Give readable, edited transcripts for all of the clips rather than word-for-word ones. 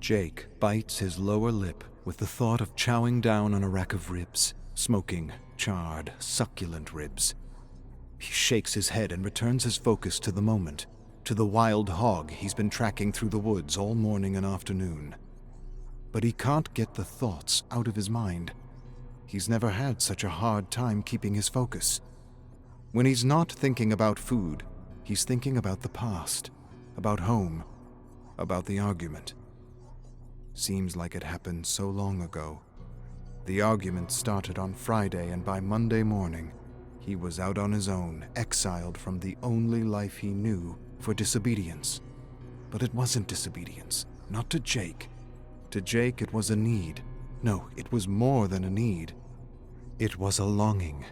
Jake bites his lower lip with the thought of chowing down on a rack of ribs, smoking, charred, succulent ribs. He shakes his head and returns his focus to the moment, to the wild hog he's been tracking through the woods all morning and afternoon. But he can't get the thoughts out of his mind. He's never had such a hard time keeping his focus. When he's not thinking about food, he's thinking about the past, about home, about the argument. Seems like it happened so long ago. The argument started on Friday, and by Monday morning, he was out on his own, exiled from the only life he knew, for disobedience. But it wasn't disobedience, not to Jake. To Jake, it was a need. No, it was more than a need. It was a longing,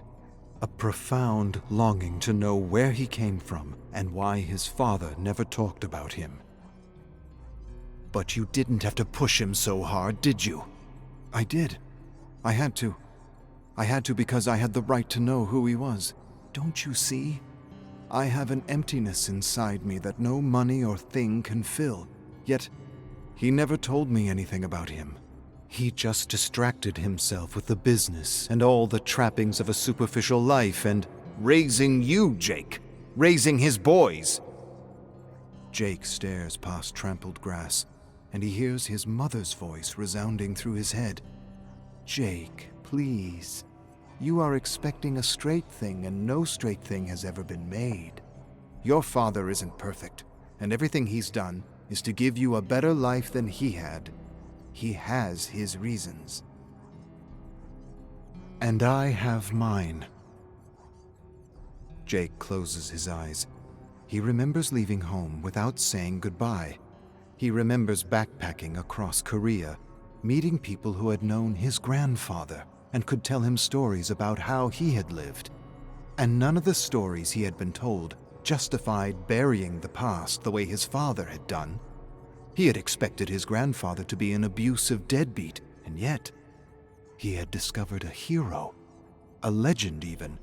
a profound longing to know where he came from and why his father never talked about him. But you didn't have to push him so hard, did you? I did. I had to. I had to because I had the right to know who he was. Don't you see? I have an emptiness inside me that no money or thing can fill. Yet, he never told me anything about him. He just distracted himself with the business and all the trappings of a superficial life and raising you, Jake. Raising his boys. Jake stares past trampled grass, and he hears his mother's voice resounding through his head. Jake, please. You are expecting a straight thing, and no straight thing has ever been made. Your father isn't perfect, and everything he's done is to give you a better life than he had. He has his reasons. And I have mine. Jake closes his eyes. He remembers leaving home without saying goodbye. He remembers backpacking across Korea, meeting people who had known his grandfather and could tell him stories about how he had lived. And none of the stories he had been told justified burying the past the way his father had done. He had expected his grandfather to be an abusive deadbeat, and yet he had discovered a hero, a legend even.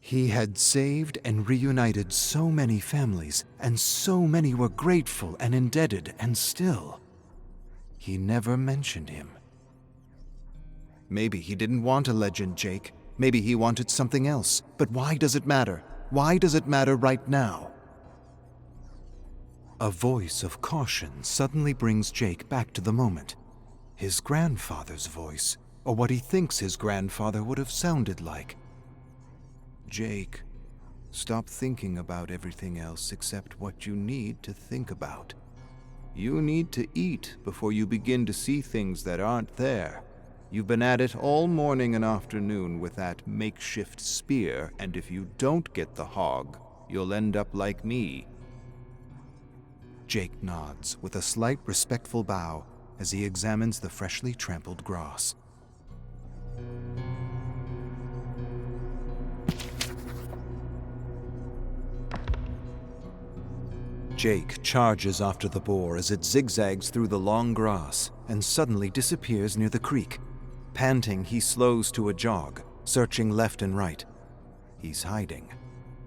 He had saved and reunited so many families, and so many were grateful and indebted, and still, he never mentioned him. Maybe he didn't want a legend, Jake. Maybe he wanted something else. But why does it matter? Why does it matter right now? A voice of caution suddenly brings Jake back to the moment. His grandfather's voice, or what he thinks his grandfather would have sounded like. Jake, stop thinking about everything else except what you need to think about. You need to eat before you begin to see things that aren't there. You've been at it all morning and afternoon with that makeshift spear, and if you don't get the hog, you'll end up like me. Jake nods with a slight respectful bow as he examines the freshly trampled grass. Jake charges after the boar as it zigzags through the long grass and suddenly disappears near the creek. Panting, he slows to a jog, searching left and right. He's hiding.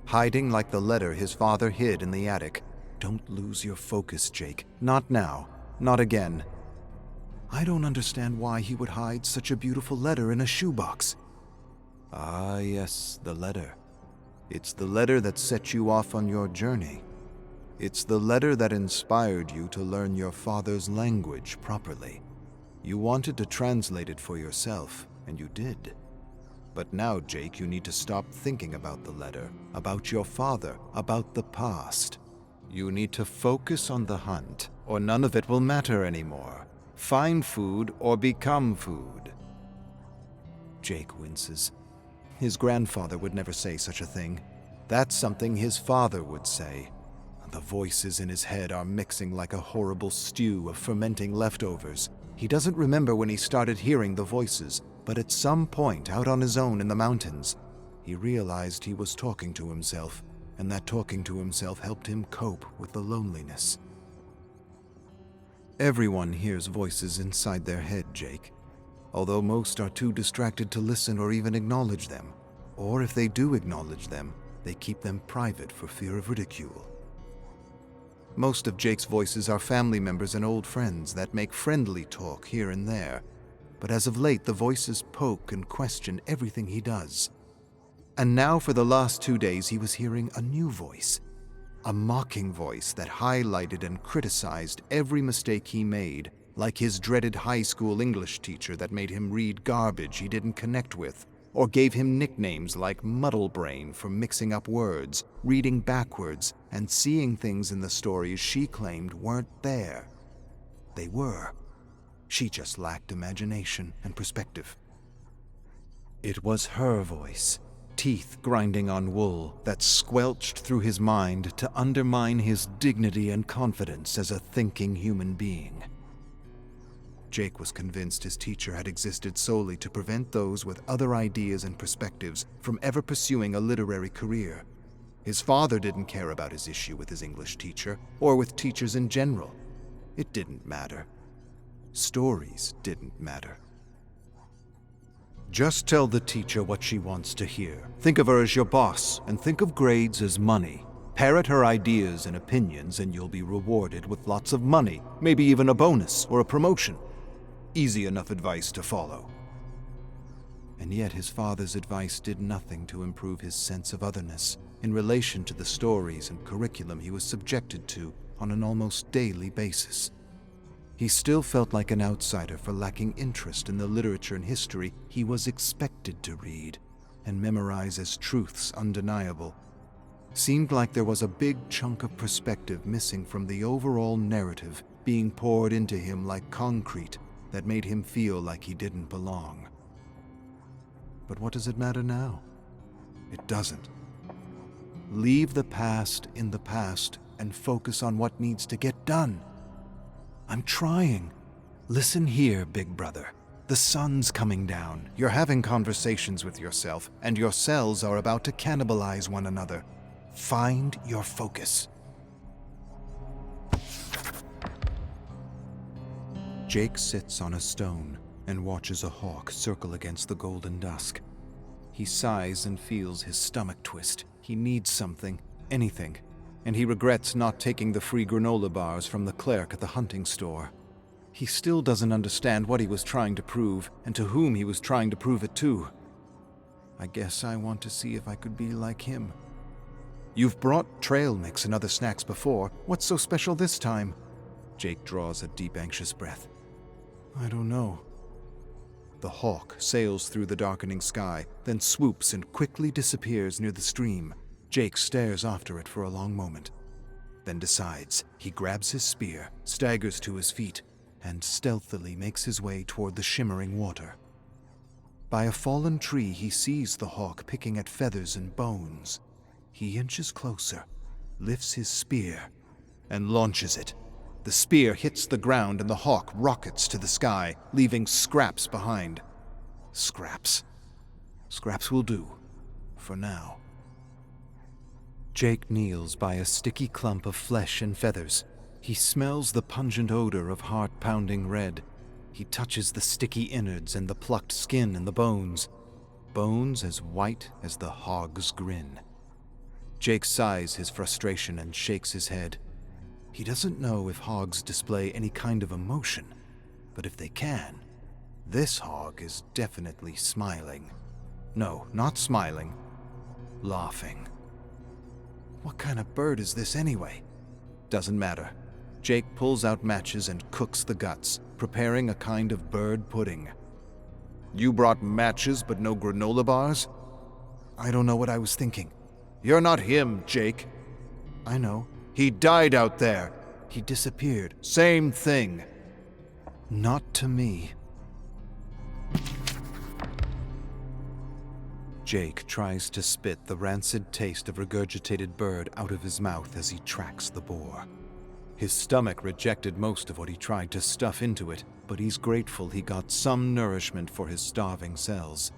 Hiding like the letter his father hid in the attic. Don't lose your focus, Jake. Not now. Not again. I don't understand why he would hide such a beautiful letter in a shoebox. Ah, yes, the letter. It's the letter that set you off on your journey. It's the letter that inspired you to learn your father's language properly. You wanted to translate it for yourself, and you did. But now, Jake, you need to stop thinking about the letter, about your father, about the past. You need to focus on the hunt, or none of it will matter anymore. Find food or become food. Jake winces. His grandfather would never say such a thing. That's something his father would say. The voices in his head are mixing like a horrible stew of fermenting leftovers. He doesn't remember when he started hearing the voices, but at some point out on his own in the mountains, he realized he was talking to himself, and that talking to himself helped him cope with the loneliness. Everyone hears voices inside their head, Jake, although most are too distracted to listen or even acknowledge them. Or if they do acknowledge them, they keep them private for fear of ridicule. Most of Jake's voices are family members and old friends that make friendly talk here and there, but as of late the voices poke and question everything he does. And now for the last 2 days he was hearing a new voice, a mocking voice that highlighted and criticized every mistake he made, like his dreaded high school English teacher that made him read garbage he didn't connect with, or gave him nicknames like Muddle Brain for mixing up words, reading backwards, and seeing things in the stories she claimed weren't there. They were. She just lacked imagination and perspective. It was her voice, teeth grinding on wool, that squelched through his mind to undermine his dignity and confidence as a thinking human being. Jake was convinced his teacher had existed solely to prevent those with other ideas and perspectives from ever pursuing a literary career. His father didn't care about his issue with his English teacher, or with teachers in general. It didn't matter. Stories didn't matter. Just tell the teacher what she wants to hear. Think of her as your boss, and think of grades as money. Parrot her ideas and opinions, and you'll be rewarded with lots of money, maybe even a bonus or a promotion. Easy enough advice to follow. And yet his father's advice did nothing to improve his sense of otherness in relation to the stories and curriculum he was subjected to on an almost daily basis. He still felt like an outsider for lacking interest in the literature and history he was expected to read and memorize as truths undeniable. Seemed like there was a big chunk of perspective missing from the overall narrative being poured into him like concrete that made him feel like he didn't belong. But what does it matter now? It doesn't. Leave the past in the past and focus on what needs to get done. I'm trying. Listen here, big brother. The sun's coming down. You're having conversations with yourself, and your cells are about to cannibalize one another. Find your focus. Jake sits on a stone and watches a hawk circle against the golden dusk. He sighs and feels his stomach twist. He needs something, anything, and he regrets not taking the free granola bars from the clerk at the hunting store. He still doesn't understand what he was trying to prove and to whom he was trying to prove it to. I guess I want to see if I could be like him. You've brought trail mix and other snacks before. What's so special this time? Jake draws a deep, anxious breath. I don't know. The hawk sails through the darkening sky, then swoops and quickly disappears near the stream. Jake stares after it for a long moment, then decides. He grabs his spear, staggers to his feet, and stealthily makes his way toward the shimmering water. By a fallen tree, he sees the hawk picking at feathers and bones. He inches closer, lifts his spear, and launches it. The spear hits the ground and the hawk rockets to the sky, leaving scraps behind. Scraps. Scraps will do, for now. Jake kneels by a sticky clump of flesh and feathers. He smells the pungent odor of heart-pounding red. He touches the sticky innards and the plucked skin and the bones. Bones as white as the hog's grin. Jake sighs his frustration and shakes his head. He doesn't know if hogs display any kind of emotion, but if they can, this hog is definitely smiling. No, not smiling. Laughing. What kind of bird is this anyway? Doesn't matter. Jake pulls out matches and cooks the guts, preparing a kind of bird pudding. You brought matches but no granola bars? I don't know what I was thinking. You're not him, Jake. I know. He died out there. He disappeared. Same thing. Not to me. Jake tries to spit the rancid taste of regurgitated bird out of his mouth as he tracks the boar. His stomach rejected most of what he tried to stuff into it, but he's grateful he got some nourishment for his starving cells.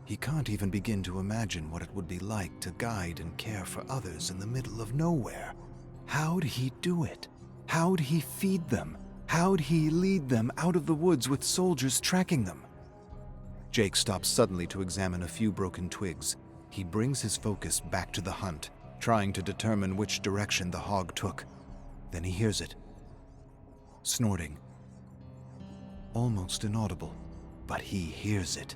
He can't even begin to imagine what it would be like to guide and care for others in the middle of nowhere. How'd he do it? How'd he feed them? How'd he lead them out of the woods with soldiers tracking them? Jake stops suddenly to examine a few broken twigs. He brings his focus back to the hunt, trying to determine which direction the hog took. Then he hears it. Snorting. Almost inaudible, but he hears it.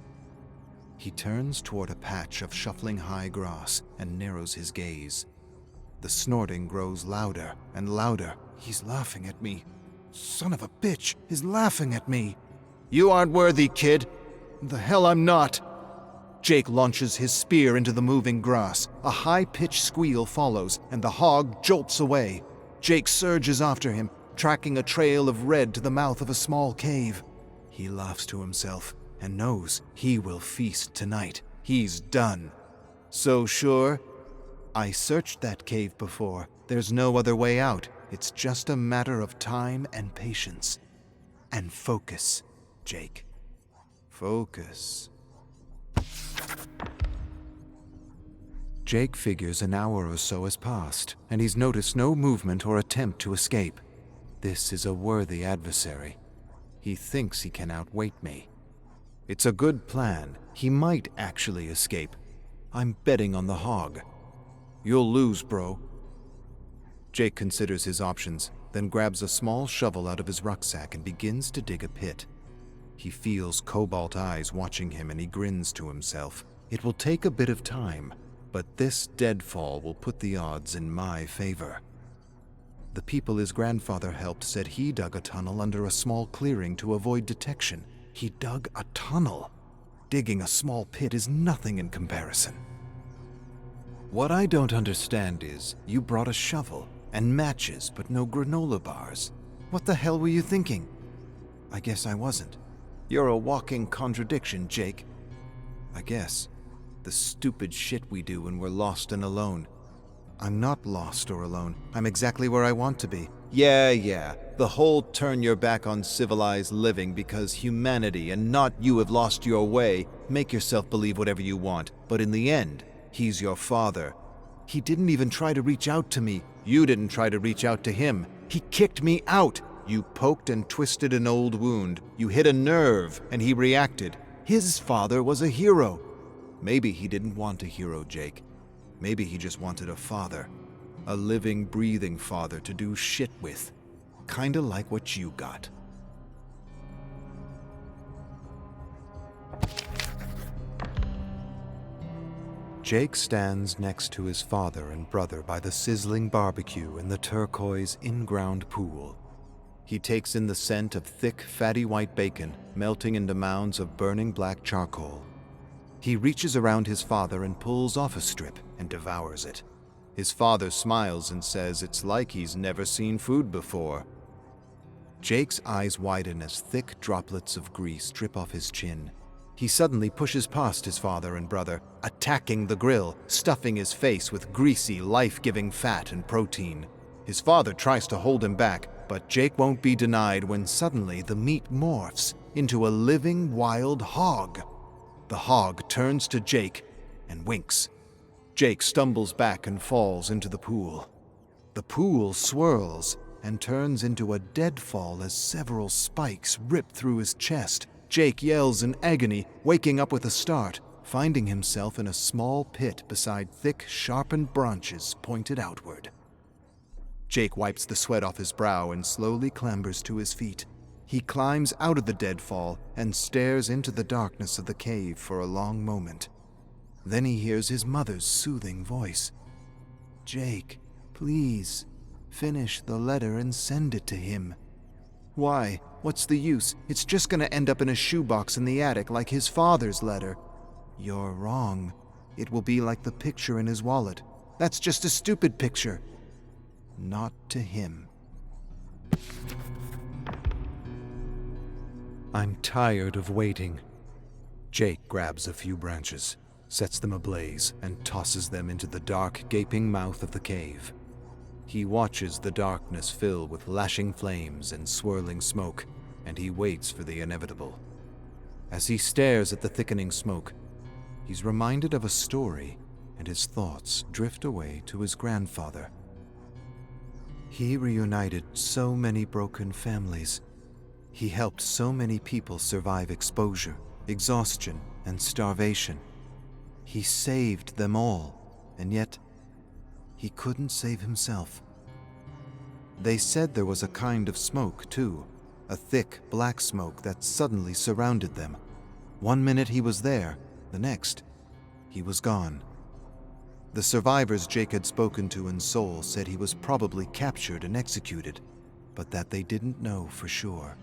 He turns toward a patch of shuffling high grass and narrows his gaze. The snorting grows louder and louder. He's laughing at me. Son of a bitch is laughing at me. You aren't worthy, kid. The hell I'm not. Jake launches his spear into the moving grass. A high-pitched squeal follows, and the hog jolts away. Jake surges after him, tracking a trail of red to the mouth of a small cave. He laughs to himself and knows he will feast tonight. He's done. So sure. I searched that cave before. There's no other way out. It's just a matter of time and patience. And focus, Jake. Focus. Jake figures an hour or so has passed, and he's noticed no movement or attempt to escape. This is a worthy adversary. He thinks he can outweight me. It's a good plan. He might actually escape. I'm betting on the hog. You'll lose, bro. Jake considers his options, then grabs a small shovel out of his rucksack and begins to dig a pit. He feels cobalt eyes watching him and he grins to himself. It will take a bit of time, but this deadfall will put the odds in my favor. The people his grandfather helped said he dug a tunnel under a small clearing to avoid detection. He dug a tunnel. Digging a small pit is nothing in comparison. What I don't understand is, you brought a shovel and matches, but no granola bars. What the hell were you thinking? I guess I wasn't. You're a walking contradiction, Jake. I guess. The stupid shit we do when we're lost and alone. I'm not lost or alone. I'm exactly where I want to be. Yeah. The whole turn your back on civilized living because humanity and not you have lost your way. Make yourself believe whatever you want. But in the end, he's your father. He didn't even try to reach out to me. You didn't try to reach out to him. He kicked me out. You poked and twisted an old wound. You hit a nerve, and he reacted. His father was a hero. Maybe he didn't want a hero, Jake. Maybe he just wanted a father. A living, breathing father to do shit with. Kinda like what you got. Jake stands next to his father and brother by the sizzling barbecue in the turquoise in-ground pool. He takes in the scent of thick, fatty white bacon melting into mounds of burning black charcoal. He reaches around his father and pulls off a strip and devours it. His father smiles and says it's like he's never seen food before. Jake's eyes widen as thick droplets of grease drip off his chin. He suddenly pushes past his father and brother, attacking the grill, stuffing his face with greasy, life-giving fat and protein. His father tries to hold him back, but Jake won't be denied when suddenly the meat morphs into a living, wild hog. The hog turns to Jake and winks. Jake stumbles back and falls into the pool. The pool swirls and turns into a deadfall as several spikes rip through his chest. Jake yells in agony, waking up with a start, finding himself in a small pit beside thick, sharpened branches pointed outward. Jake wipes the sweat off his brow and slowly clambers to his feet. He climbs out of the deadfall and stares into the darkness of the cave for a long moment. Then he hears his mother's soothing voice. "Jake, please, finish the letter and send it to him." "Why? What's the use? It's just gonna end up in a shoebox in the attic like his father's letter." "You're wrong. It will be like the picture in his wallet." "That's just a stupid picture." "Not to him." I'm tired of waiting. Jake grabs a few branches, sets them ablaze, and tosses them into the dark, gaping mouth of the cave. He watches the darkness fill with lashing flames and swirling smoke, and he waits for the inevitable. As he stares at the thickening smoke, he's reminded of a story, and his thoughts drift away to his grandfather. He reunited so many broken families. He helped so many people survive exposure, exhaustion, and starvation. He saved them all, and yet he couldn't save himself. They said there was a kind of smoke, too, a thick, black smoke that suddenly surrounded them. 1 minute he was there, the next, he was gone. The survivors Jake had spoken to in Seoul said he was probably captured and executed, but that they didn't know for sure.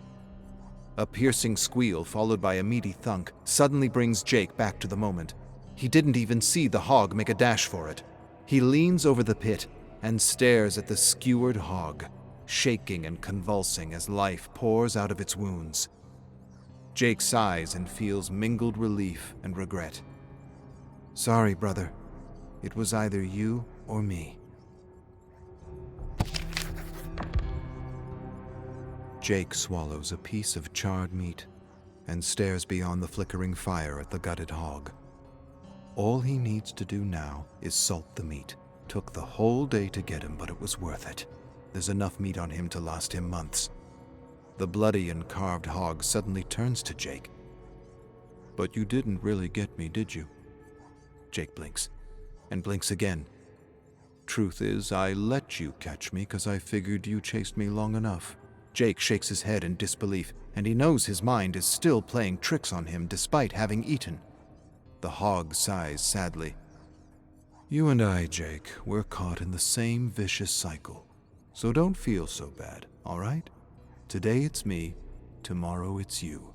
A piercing squeal followed by a meaty thunk suddenly brings Jake back to the moment. He didn't even see the hog make a dash for it. He leans over the pit and stares at the skewered hog, shaking and convulsing as life pours out of its wounds. Jake sighs and feels mingled relief and regret. Sorry, brother. It was either you or me. Jake swallows a piece of charred meat and stares beyond the flickering fire at the gutted hog. All he needs to do now is salt the meat. Took the whole day to get him, but it was worth it. There's enough meat on him to last him months. The bloody and carved hog suddenly turns to Jake. But you didn't really get me, did you? Jake blinks, and blinks again. Truth is, I let you catch me because I figured you chased me long enough. Jake shakes his head in disbelief, and he knows his mind is still playing tricks on him despite having eaten. The hog sighs sadly. You and I, Jake, we're caught in the same vicious cycle. So don't feel so bad, all right? Today it's me, tomorrow it's you.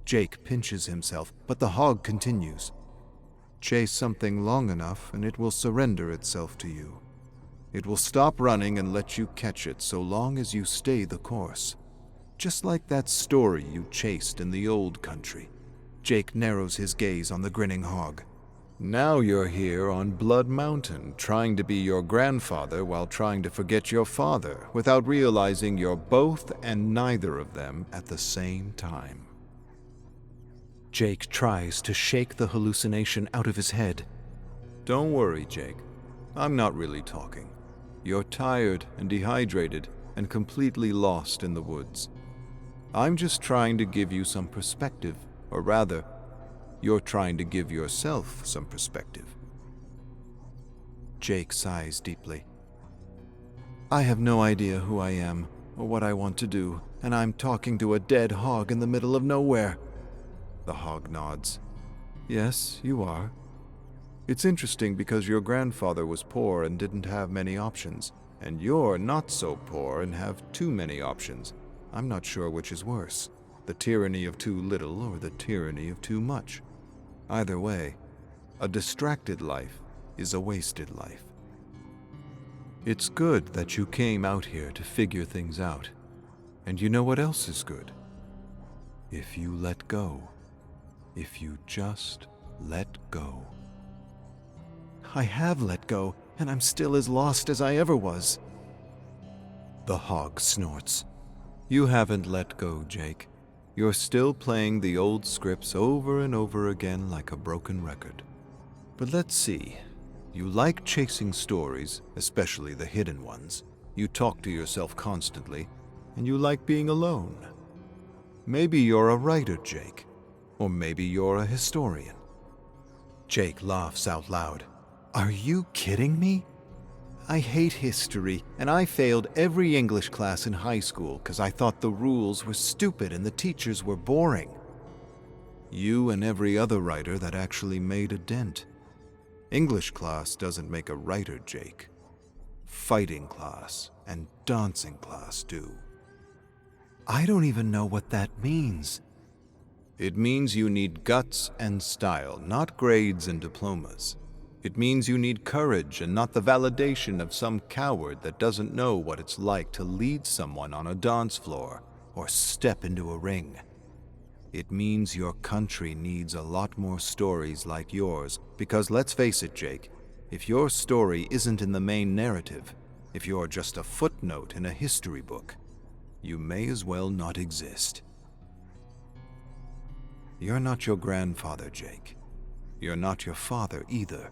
Jake pinches himself, but the hog continues. Chase something long enough and it will surrender itself to you. It will stop running and let you catch it so long as you stay the course. Just like that story you chased in the old country. Jake narrows his gaze on the grinning hog. Now you're here on Blood Mountain, trying to be your grandfather while trying to forget your father, without realizing you're both and neither of them at the same time. Jake tries to shake the hallucination out of his head. Don't worry, Jake. I'm not really talking. You're tired and dehydrated and completely lost in the woods. I'm just trying to give you some perspective, or rather, you're trying to give yourself some perspective. Jake sighs deeply. I have no idea who I am or what I want to do, and I'm talking to a dead hog in the middle of nowhere. The hog nods. Yes, you are. It's interesting because your grandfather was poor and didn't have many options, and you're not so poor and have too many options. I'm not sure which is worse, the tyranny of too little or the tyranny of too much. Either way, a distracted life is a wasted life. It's good that you came out here to figure things out. And you know what else is good? If you let go. If you just let go. I have let go, and I'm still as lost as I ever was. The hog snorts. You haven't let go, Jake. You're still playing the old scripts over and over again like a broken record. But let's see. You like chasing stories, especially the hidden ones. You talk to yourself constantly, and you like being alone. Maybe you're a writer, Jake. Or maybe you're a historian. Jake laughs out loud. Are you kidding me? I hate history, and I failed every English class in high school because I thought the rules were stupid and the teachers were boring. You and every other writer that actually made a dent. English class doesn't make a writer, Jake. Fighting class and dancing class do. I don't even know what that means. It means you need guts and style, not grades and diplomas. It means you need courage and not the validation of some coward that doesn't know what it's like to lead someone on a dance floor or step into a ring. It means your country needs a lot more stories like yours because let's face it, Jake, if your story isn't in the main narrative, if you're just a footnote in a history book, you may as well not exist. You're not your grandfather, Jake. You're not your father either.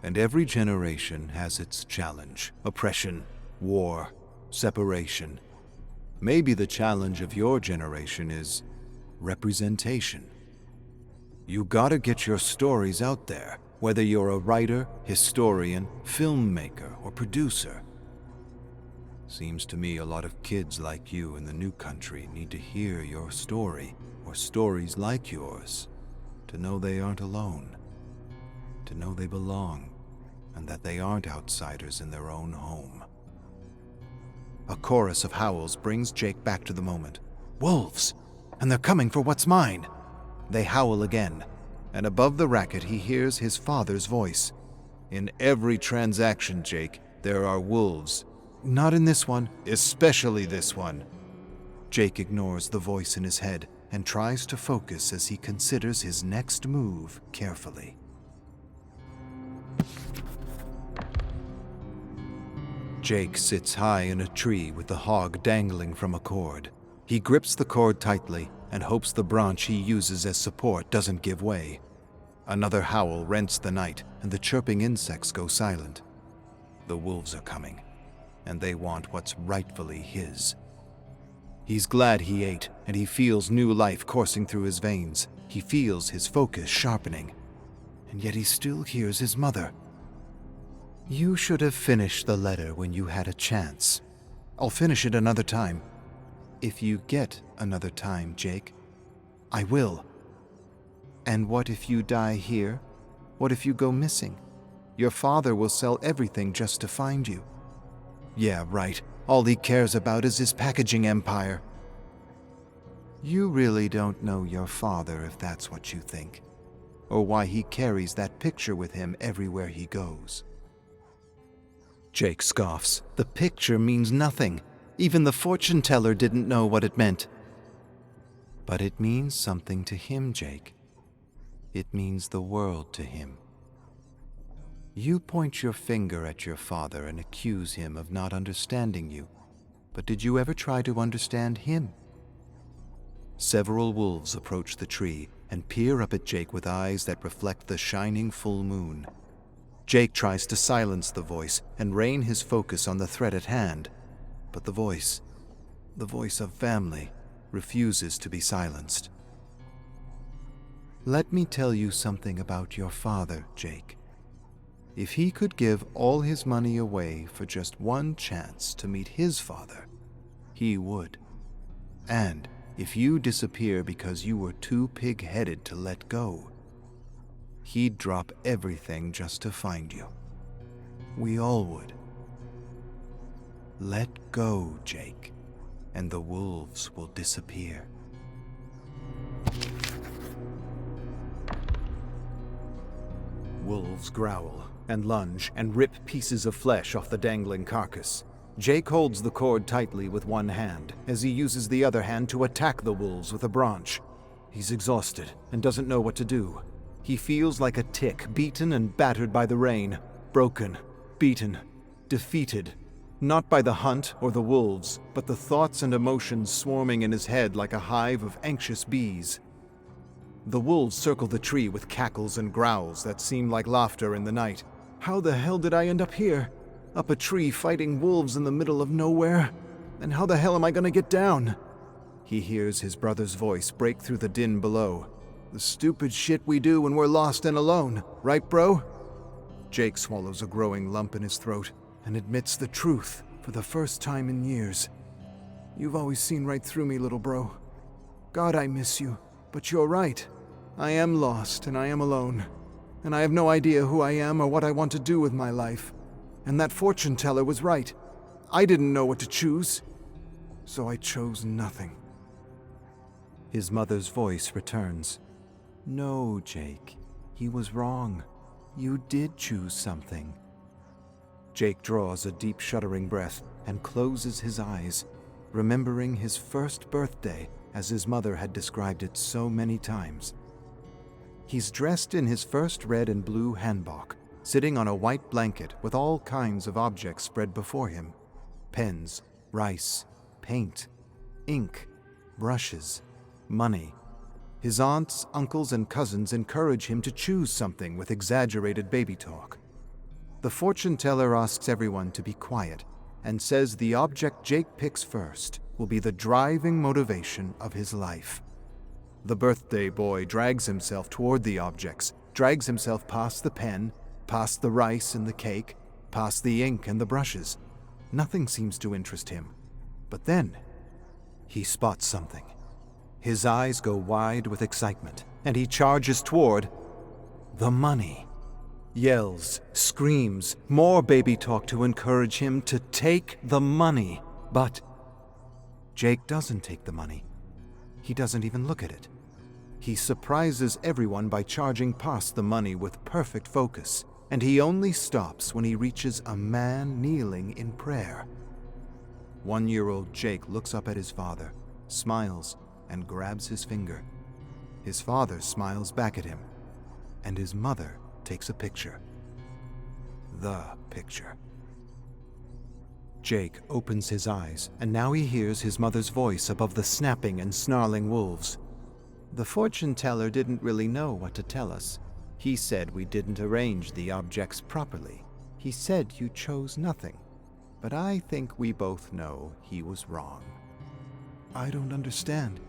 And every generation has its challenge. Oppression, war, separation. Maybe the challenge of your generation is representation. You gotta get your stories out there, whether you're a writer, historian, filmmaker, or producer. Seems to me a lot of kids like you in the new country need to hear your story, or stories like yours, to know they aren't alone, to know they belong, and that they aren't outsiders in their own home. A chorus of howls brings Jake back to the moment. Wolves! And they're coming for what's mine! They howl again, and above the racket he hears his father's voice. In every transaction, Jake, there are wolves. Not in this one, especially this one. Jake ignores the voice in his head and tries to focus as he considers his next move carefully. Jake sits high in a tree with the hog dangling from a cord. He grips the cord tightly and hopes the branch he uses as support doesn't give way. Another howl rents the night, and the chirping insects go silent. The wolves are coming, and they want what's rightfully his. He's glad he ate, and he feels new life coursing through his veins. He feels his focus sharpening, and yet he still hears his mother. You should have finished the letter when you had a chance. I'll finish it another time. If you get another time, Jake, I will. And what if you die here? What if you go missing? Your father will sell everything just to find you. Yeah, right. All he cares about is his packaging empire. You really don't know your father if that's what you think, or why he carries that picture with him everywhere he goes. Jake scoffs. The picture means nothing. Even the fortune teller didn't know what it meant. But it means something to him, Jake. It means the world to him. You point your finger at your father and accuse him of not understanding you. But did you ever try to understand him? Several wolves approach the tree and peer up at Jake with eyes that reflect the shining full moon. Jake tries to silence the voice and rein his focus on the threat at hand. But the voice of family, refuses to be silenced. Let me tell you something about your father, Jake. If he could give all his money away for just one chance to meet his father, he would. And if you disappear because you were too pig-headed to let go, he'd drop everything just to find you. We all would. Let go, Jake, and the wolves will disappear. Wolves growl and lunge and rip pieces of flesh off the dangling carcass. Jake holds the cord tightly with one hand as he uses the other hand to attack the wolves with a branch. He's exhausted and doesn't know what to do. He feels like a tick, beaten and battered by the rain, broken, beaten, defeated. Not by the hunt or the wolves, but the thoughts and emotions swarming in his head like a hive of anxious bees. The wolves circle the tree with cackles and growls that seem like laughter in the night. How the hell did I end up here? Up a tree fighting wolves in the middle of nowhere? And how the hell am I gonna get down? He hears his brother's voice break through the din below. The stupid shit we do when we're lost and alone, right, bro? Jake swallows a growing lump in his throat and admits the truth for the first time in years. You've always seen right through me, little bro. God, I miss you, but you're right. I am lost and I am alone, and I have no idea who I am or what I want to do with my life. And that fortune teller was right. I didn't know what to choose, so I chose nothing. His mother's voice returns. No, Jake, he was wrong. You did choose something. Jake draws a deep shuddering breath and closes his eyes, remembering his first birthday as his mother had described it so many times. He's dressed in his first red and blue hanbok, sitting on a white blanket with all kinds of objects spread before him. Pens, rice, paint, ink, brushes, money. His aunts, uncles, and cousins encourage him to choose something with exaggerated baby talk. The fortune teller asks everyone to be quiet and says the object Jake picks first will be the driving motivation of his life. The birthday boy drags himself toward the objects, drags himself past the pen, past the rice and the cake, past the ink and the brushes. Nothing seems to interest him. But then, he spots something. His eyes go wide with excitement, and he charges toward the money. Yells, screams, more baby talk to encourage him to take the money. But Jake doesn't take the money. He doesn't even look at it. He surprises everyone by charging past the money with perfect focus, and he only stops when he reaches a man kneeling in prayer. 1-year-old Jake looks up at his father, smiles, and grabs his finger. His father smiles back at him, and his mother takes a picture. The picture. Jake opens his eyes, and now he hears his mother's voice above the snapping and snarling wolves. The fortune teller didn't really know what to tell us. He said we didn't arrange the objects properly. He said you chose nothing. But I think we both know he was wrong. I don't understand.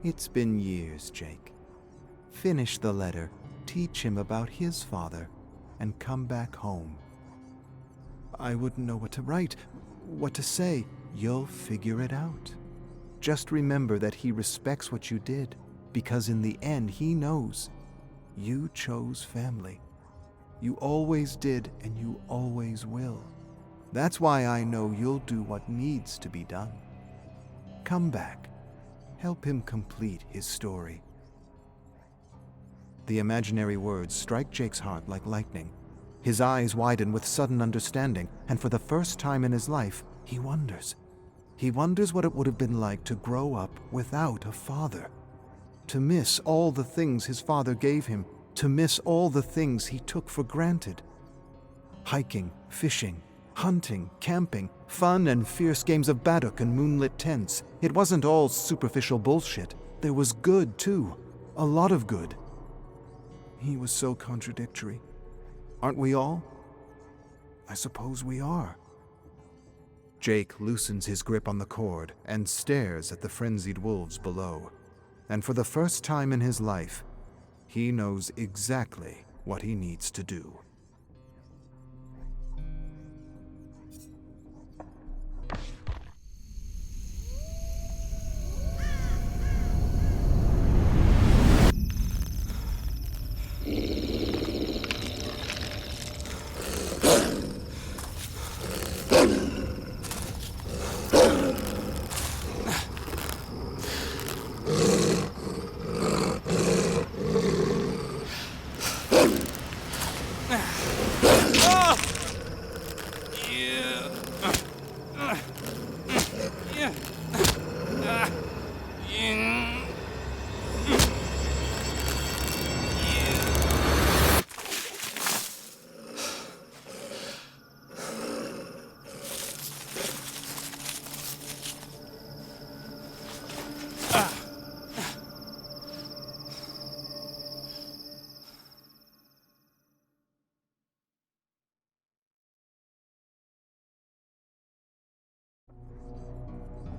It's been years, Jake. Finish the letter, teach him about his father, and come back home. I wouldn't know what to write, what to say. You'll figure it out. Just remember that he respects what you did, because in the end he knows you chose family. You always did, and you always will. That's why I know you'll do what needs to be done. Come back. Help him complete his story. The imaginary words strike Jake's heart like lightning. His eyes widen with sudden understanding, and for the first time in his life, he wonders. He wonders what it would have been like to grow up without a father. To miss all the things his father gave him, to miss all the things he took for granted. Hiking, fishing, hunting, camping, fun and fierce games of baduk and moonlit tents. It wasn't all superficial bullshit. There was good, too. A lot of good. He was so contradictory. Aren't we all? I suppose we are. Jake loosens his grip on the cord and stares at the frenzied wolves below. And for the first time in his life, he knows exactly what he needs to do.